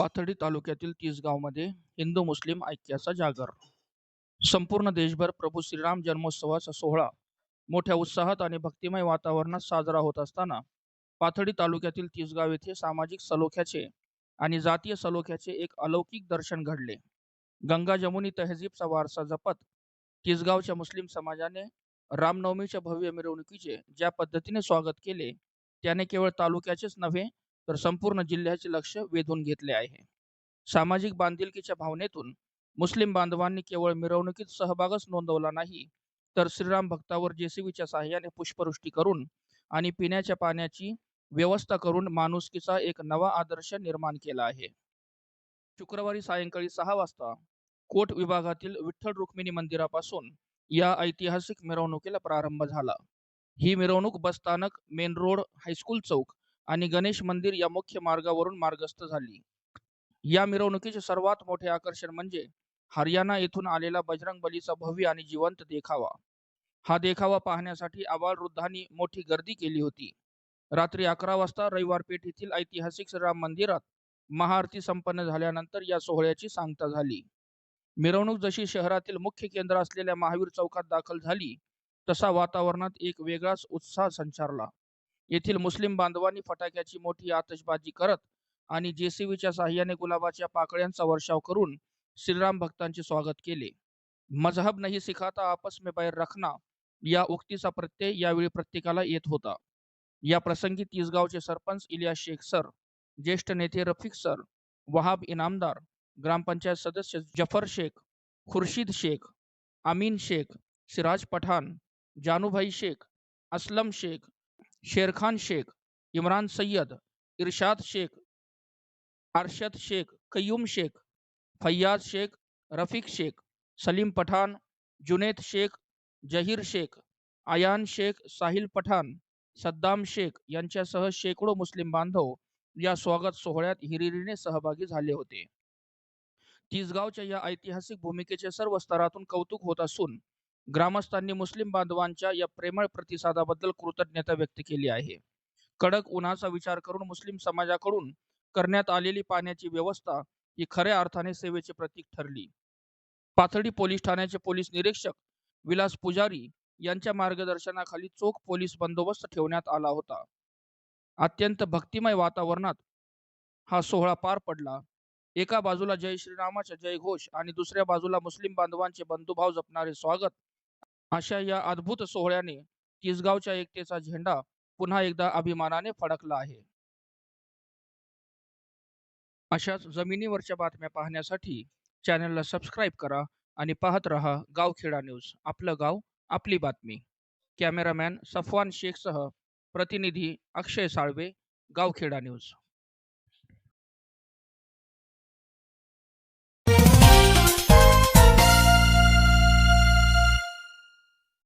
पाथर्डी तालुक्यातील तिसगावमध्ये हिंदू मुस्लिम ऐक्याचा जागर. संपूर्ण देशभर प्रभू श्रीराम जन्मोत्सवाचा सोहळा मोठ्या उत्साहात आणि भक्तिमय वातावरणात साजरा होत असताना पाथर्डी तालुक्यातील तिसगाव येथे सामाजिक सलोख्याचे आणि जातीय सलोख्याचे एक अलौकिक दर्शन घडले. गंगा जमुनी तहजीबचा वारसा जपत तिसगावच्या मुस्लिम समाजाने रामनवमीच्या भव्य मिरवणुकीचे ज्या पद्धतीने स्वागत केले त्याने केवळ तालुक्याचेच नव्हे तर संपूर्ण जिल्ह्याचे लक्ष वेधून घेतले आहे. सामाजिक बांधिलकीच्या भावनेतून मुस्लिम बांधवांनी केवळ मिरवणुकीत सहभागच नोंदवला नाही, तर श्रीराम भक्तावर जेसीबीच्या साहाय्याने पुष्पवृष्टी करून आणि पिण्याच्या पाण्याची व्यवस्था करून माणुसकीचा एक नवा आदर्श निर्माण केला आहे. शुक्रवारी सायंकाळी 6 वाजता कोट विभागातील विठ्ठल रुक्मिणी मंदिरापासून या ऐतिहासिक मिरवणुकीला प्रारंभ झाला. ही मिरवणूक बसस्थानक, मेन रोड, हायस्कूल चौक आणि गणेश मंदिर या मुख्य मार्गावरून मार्गस्थ झाली. या मिरवणुकीचे सर्वात मोठे आकर्षण म्हणजे हरियाणा येथून आलेला बजरंग बलीचा भव्य आणि जिवंत देखावा. हा देखावा पाहण्यासाठी आबालवृद्धांनी मोठी गर्दी केली होती. रात्री 11 वाजता रविवार पेठ येथील ऐतिहासिक श्रीराम मंदिरात महाआरती संपन्न झाल्यानंतर या सोहळ्याची सांगता झाली. मिरवणूक जशी शहरातील मुख्य केंद्र असलेल्या महावीर चौकात दाखल झाली तसा वातावरणात एक वेगळाच उत्साह संचारला. येथील मुस्लिम बांधवांनी फटाक्याची मोठी आतषबाजी करत आणि जेसीबीच्या साहाय्याने गुलाबाच्या पाकळ्यांचा वर्षाव करून श्रीराम भक्तांचे स्वागत केले. मजहब नहीं सिखाता आपस में बैर रखना या उक्तीचा प्रत्यय यावेळी प्रत्येकाला येत होता. या प्रसंगी तिसगावचे सरपंच इलियास शेख सर, ज्येष्ठ नेते रफिक सर, वहाब इनामदार, ग्रामपंचायत सदस्य जफर शेख, खुर्शीद शेख, अमीन शेख, सिराज पठाण, जानूभाई शेख, असलम शेख, शेरखान शेख, इम्रान सय्यद, इरशाद शेख, अरशद शेख, कय्यूम शेख, फैयाज शेख, रफीक शेख, सलीम पठाण, जुनेद शेख, जहीर शेख, आयान शेख, साहिल पठाण, सद्दाम शेख यांच्यासह शेकडो मुस्लिम बांधव या स्वागत सोहळ्यात हिरिरीने सहभागी झाले होते. तिसगावच्या या ऐतिहासिक भूमिकेचे सर्व स्तरातून कौतुक होत असून ग्रामस्थांनी मुस्लिम बांधवांच्या या प्रेमळ प्रतिसादाबद्दल कृतज्ञता व्यक्त केली आहे. कडक उन्हाचा विचार करून मुस्लिम समाजाकडून करण्यात आलेली पाण्याची व्यवस्था ही खऱ्या अर्थाने सेवेचे प्रतीक ठरली. पाथर्डी पोलीस ठाण्याचे पोलीस निरीक्षक विलास पुजारी यांच्या मार्गदर्शनाखाली चोख पोलीस बंदोबस्त ठेवण्यात आला होता. अत्यंत भक्तिमय वातावरणात हा सोहळा पार पडला. एका बाजूला जय श्रीरामाचा जयघोष आणि दुसऱ्या बाजूला मुस्लिम बांधवांचे बंधुभाव जपणारे स्वागत, अशा या अद्भुत सोहळ्याने तिसगावच्या एकतेचा झेंडा पुन्हा एकदा अभिमानाने फडकला आहे. अशाच जमिनीवरच्या बातम्या पाहण्यासाठी चॅनलला सबस्क्राईब करा आणि पाहत रहा गावखेडा न्यूज. आपलं गाव, आपली बातमी. कॅमेरामॅन सफवान शेखसह प्रतिनिधी अक्षय साळवे, गावखेडा न्यूज.